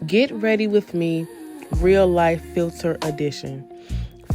Get ready with me, real life filter edition.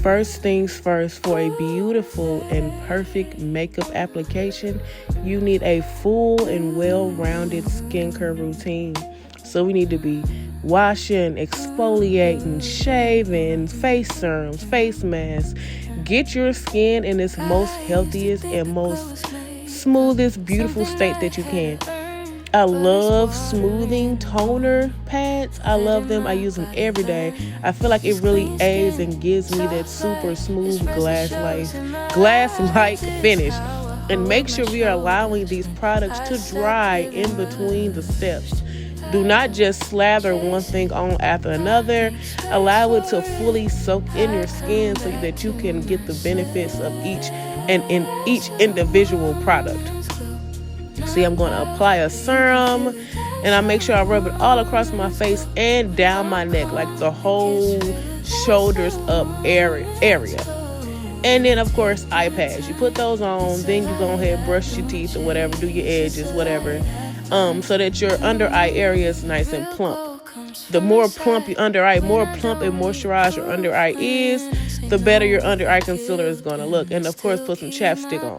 First things first, for a beautiful and perfect makeup application, you need a full and well-rounded skincare routine. So we need to be washing, exfoliating, shaving, face serums, face masks. Get your skin in its most healthiest and most smoothest, beautiful state that you can. I love smoothing toner pads. I love them. I use them every day. I feel like it really aids and gives me that super smooth glass-like finish. And make sure we are allowing these products to dry in between the steps. Do not just slather one thing on after another. Allow it to fully soak in your skin so that you can get the benefits of each individual product. See, I'm going to apply a serum, and I make sure I rub it all across my face and down my neck, like the whole shoulders up area. And then, of course, eye pads. You put those on, then you go ahead, brush your teeth or whatever, do your edges, whatever, so that your under eye area is nice and plump. The more plump your under eye, more plump and moisturized your under eye is, the better your under eye concealer is going to look. And, of course, put some chapstick on.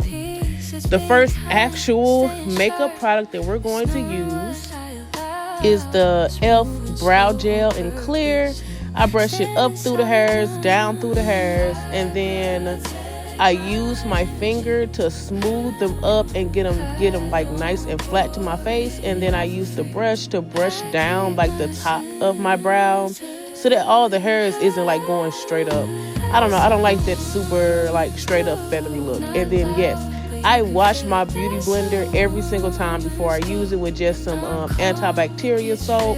The first actual makeup product that we're going to use is the e.l.f. Brow Gel in Clear. I brush it up through the hairs, down through the hairs, and then I use my finger to smooth them up and get them like nice and flat to my face. And then I use the brush to brush down like the top of my brow so that all the hairs isn't like going straight up. I don't know. I don't like that super like straight up feathery look. And then yes, I wash my beauty blender every single time before I use it with just some antibacterial soap.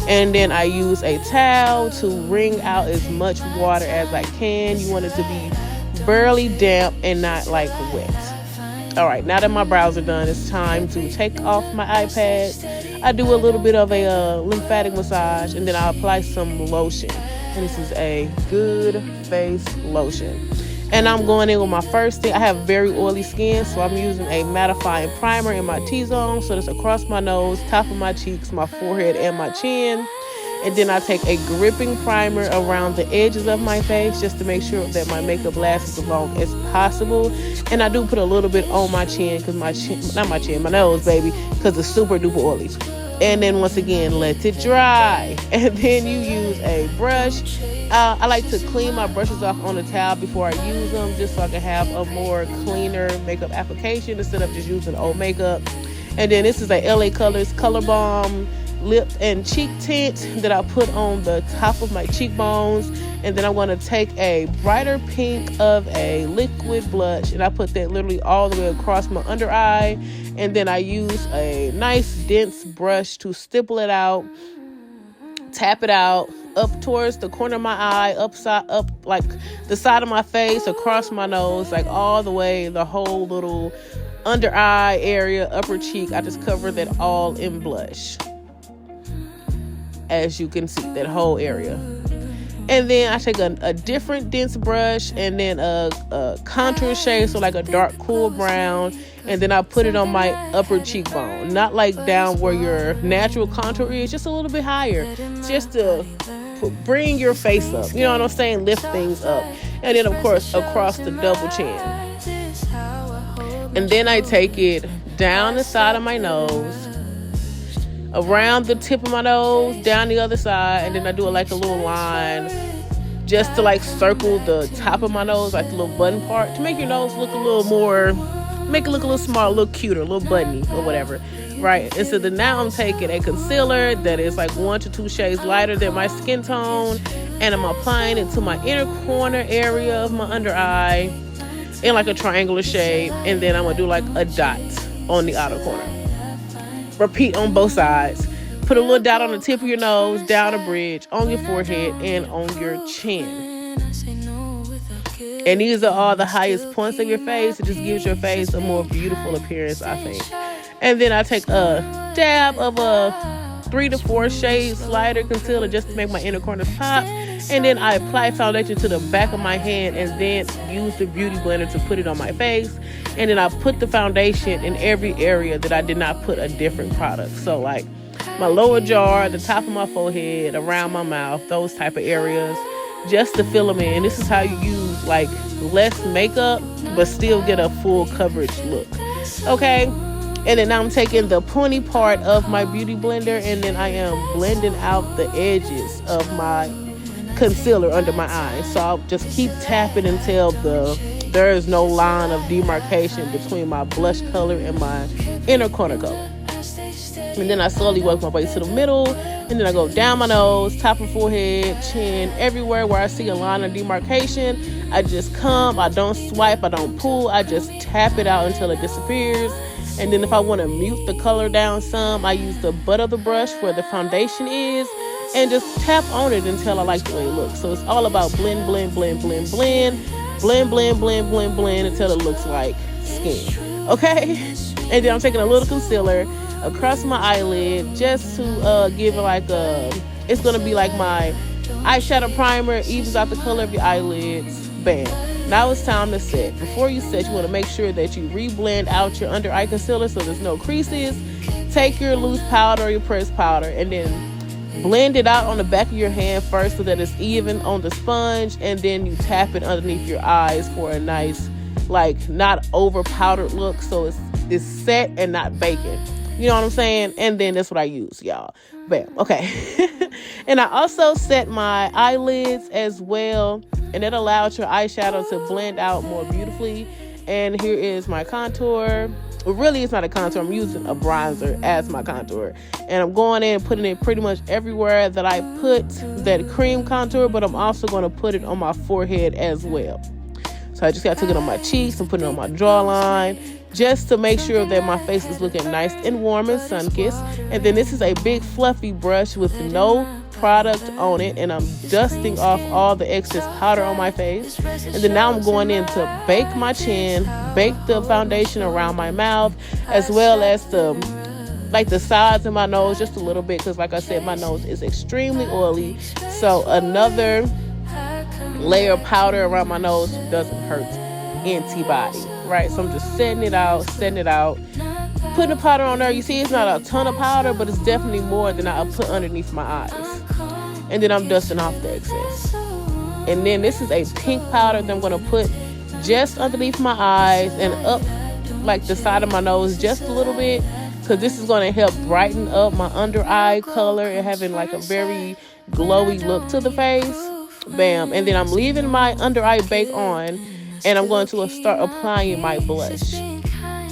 And then I use a towel to wring out as much water as I can. You want it to be barely damp and not like wet. All right, now that my brows are done, it's time to take off my iPad. I do a little bit of a lymphatic massage, and then I apply some lotion. And this is a good face lotion. And I'm going in with my first thing. I have very oily skin, so I'm using a mattifying primer in my T-zone. So that's across my nose, top of my cheeks, my forehead, and my chin. And then I take a gripping primer around the edges of my face just to make sure that my makeup lasts as long as possible. And I do put a little bit on my chin, my nose, baby, because it's super duper oily. And then once again, let it dry. And then you use a brush. I like to clean my brushes off on a towel before I use them, just so I can have a more cleaner makeup application instead of just using old makeup. And then this is a LA Colors Color Balm lip and cheek tint that I put on the top of my cheekbones. And then I'm going to take a brighter pink of a liquid blush, and I put that literally all the way across my under eye. And then I use a nice dense brush to stipple it out, tap it out up towards the corner of my eye, up like the side of my face, across my nose, like all the way, the whole little under eye area, upper cheek. I just cover that all in blush. As you can see, that whole area. And then I take a different dense brush and then a contour shade, so like a dark cool brown, and then I put it on my upper cheekbone, not like down where your natural contour is, just a little bit higher, just to bring your face up, you know what I'm saying, lift things up. And then of course across the double chin. And then I take it down the side of my nose, around the tip of my nose, down the other side, and then I do it like a little line just to like circle the top of my nose, like the little button part, to make your nose look a little more, make it look a little smaller, a little cuter, a little buttony or whatever, right? And so then now I'm taking a concealer that is like 1 to 2 shades lighter than my skin tone, and I'm applying it to my inner corner area of my under eye in like a triangular shape, and then I'm gonna do like a dot on the outer corner. Repeat on both sides. Put a little dot on the tip of your nose, down a bridge, on your forehead, and on your chin. And these are all the highest points of your face. It just gives your face a more beautiful appearance, I think. And then I take a dab of a 3 to 4 shades lighter concealer just to make my inner corners pop. And then I apply foundation to the back of my hand and then use the beauty blender to put it on my face. And then I put the foundation in every area that I did not put a different product. So like my lower jaw, the top of my forehead, around my mouth, those type of areas, just to fill them in. This is how you use like less makeup but still get a full coverage look. Okay, and then now I'm taking the pointy part of my beauty blender, and then I am blending out the edges of my concealer under my eyes. So I'll just keep tapping until there is no line of demarcation between my blush color and my inner corner color. And then I slowly work my way to the middle, and then I go down my nose, top of forehead, chin, everywhere where I see a line of demarcation. I just come, I don't swipe, I don't pull, I just tap it out until it disappears. And then if I want to mute the color down some, I use the butt of the brush where the foundation is and just tap on it until I like the way it looks. So it's all about blend, blend, blend, blend, blend, blend, blend, blend, blend, blend until it looks like skin. Okay? And then I'm taking a little concealer across my eyelid just to give it like it's going to be like my eyeshadow primer, evens out the color of your eyelids. Bam. Now it's time to set. Before you set, you want to make sure that you re-blend out your under eye concealer so there's no creases. Take your loose powder or your pressed powder and then blend it out on the back of your hand first so that it's even on the sponge, and then you tap it underneath your eyes for a nice, like, not over powdered look, so it's set and not baking. You know what I'm saying? And then that's what I use, y'all. Bam. Okay. And I also set my eyelids as well, and it allows your eyeshadow to blend out more beautifully. And here is my contour. Well, really, it's not a contour. I'm using a bronzer as my contour. And I'm going in and putting it pretty much everywhere that I put that cream contour, but I'm also going to put it on my forehead as well. So I just got to take it on my cheeks and put it on my jawline just to make sure that my face is looking nice and warm and sun-kissed. And then this is a big fluffy brush with no product on it, and I'm dusting off all the excess powder on my face. And then now I'm going in to bake my chin, bake the foundation around my mouth, as well as the sides of my nose just a little bit, because like I said, my nose is extremely oily. So another layer of powder around my nose doesn't hurt anybody, right? So I'm just setting it out, putting the powder on there. You see, it's not a ton of powder, but it's definitely more than I'll put underneath my eyes. And then I'm dusting off the excess. And then this is a pink powder that I'm going to put just underneath my eyes and up like the side of my nose just a little bit, because this is going to help brighten up my under eye color and having like a very glowy look to the face. Bam. And then I'm leaving my under eye bake on, and I'm going to start applying my blush.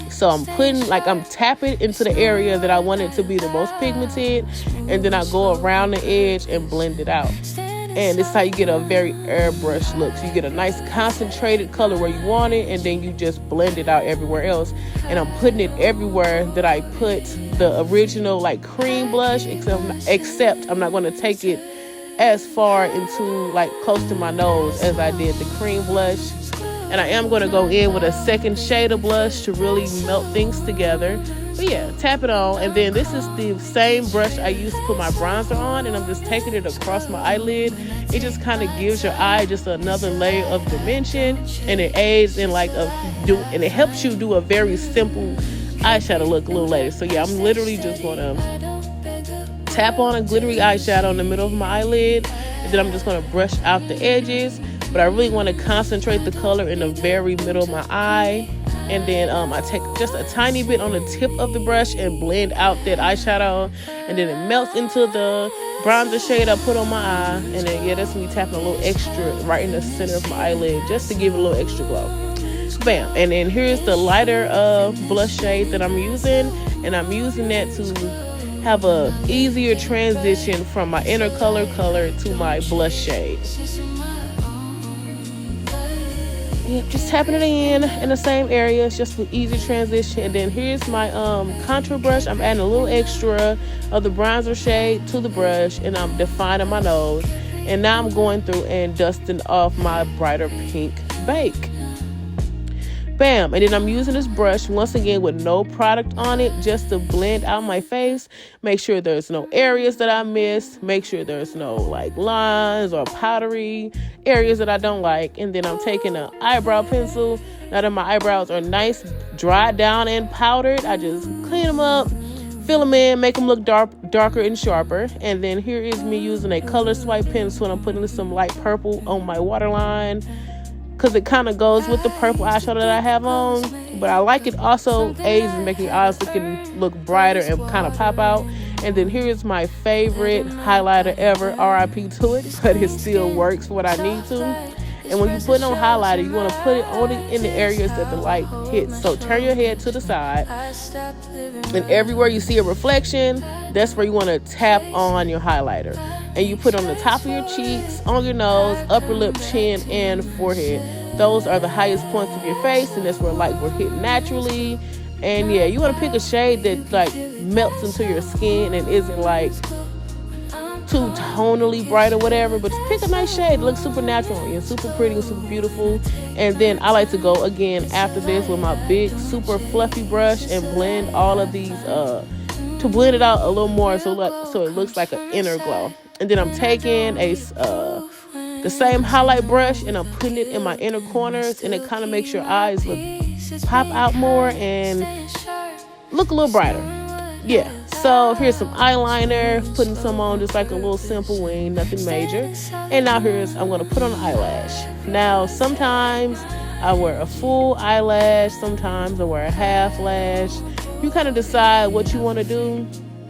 So I'm tapping into the area that I want it to be the most pigmented, and then I go around the edge and blend it out. And this is how you get a very airbrush look. So you get a nice concentrated color where you want it, and then you just blend it out everywhere else. And I'm putting it everywhere that I put the original like cream blush, except I'm not going to take it as far into like close to my nose as I did the cream blush. And I am going to go in with a second shade of blush to really melt things together. But yeah, tap it on. And then this is the same brush I used to put my bronzer on, and I'm just taking it across my eyelid. It just kind of gives your eye just another layer of dimension, and it aids in and it helps you do a very simple eyeshadow look a little later. So yeah, I'm literally just going to tap on a glittery eyeshadow in the middle of my eyelid, and then I'm just going to brush out the edges. But I really want to concentrate the color in the very middle of my eye. And then I take just a tiny bit on the tip of the brush and blend out that eyeshadow. And then it melts into the bronzer shade I put on my eye. And then, yeah, that's me tapping a little extra right in the center of my eyelid just to give it a little extra glow. Bam. And then here's the lighter blush shade that I'm using. And I'm using that to have a easier transition from my inner color to my blush shade. Yep, just tapping it in the same areas, just for easy transition. And then here's my contour brush. I'm adding a little extra of the bronzer shade to the brush, and I'm defining my nose. And now I'm going through and dusting off my brighter pink bake. Bam. And then I'm using this brush once again with no product on it, just to blend out my face. Make sure there's no areas that I missed. Make sure there's no like lines or powdery areas that I don't like. And then I'm taking an eyebrow pencil. Now that my eyebrows are nice, dried down and powdered, I just clean them up, fill them in, make them look darker and sharper. And then here is me using a color swipe pencil, and I'm putting some light purple on my waterline because it kind of goes with the purple eyeshadow that I have on. But I like it also aids in making your eyes look brighter and kind of pop out. And then here is my favorite highlighter ever, RIP to it, but it still works for what I need to. And when you put on highlighter, you want to put it only in the areas that the light hits. So turn your head to the side, and everywhere you see a reflection, that's where you want to tap on your highlighter. And you put on the top of your cheeks, on your nose, upper lip, chin, and forehead. Those are the highest points of your face, and that's where light will hit naturally. And yeah, you want to pick a shade that like melts into your skin and isn't like too tonally bright or whatever, but just pick a nice shade. It looks super natural and super pretty and super beautiful. And then I like to go again after this with my big super fluffy brush and blend all of these to blend it out a little more so it looks like an inner glow. And then I'm taking the same highlight brush and I'm putting it in my inner corners, and it kind of makes your eyes pop out more and look a little brighter. Yeah, so here's some eyeliner, putting some on just like a little simple wing, nothing major. And now I'm going to put on an eyelash. Now, sometimes I wear a full eyelash, sometimes I wear a half lash. You kind of decide what you want to do.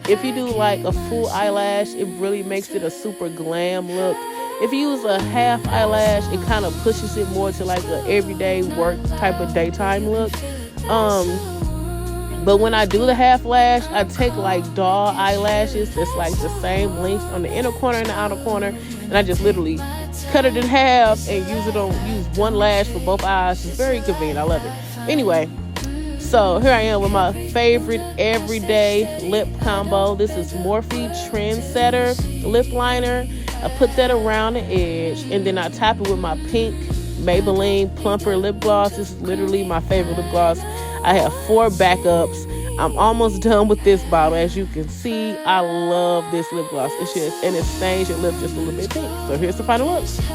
If you do like a full eyelash, it really makes it a super glam look. If you use a half eyelash, it kind of pushes it more to like an everyday work type of daytime look. But when I do the half lash, I take like doll eyelashes that's like the same length on the inner corner and the outer corner, and I just literally cut it in half and use one lash for both eyes. It's very convenient. I love it. Anyway, so here I am with my favorite everyday lip combo. This is Morphe Trendsetter lip liner. I put that around the edge, and then I top it with my pink Maybelline Plumper lip gloss. This is literally my favorite lip gloss. I have 4 backups. I'm almost done with this bottle. As you can see, I love this lip gloss. And it stains your lips just a little bit pink. So here's the final look.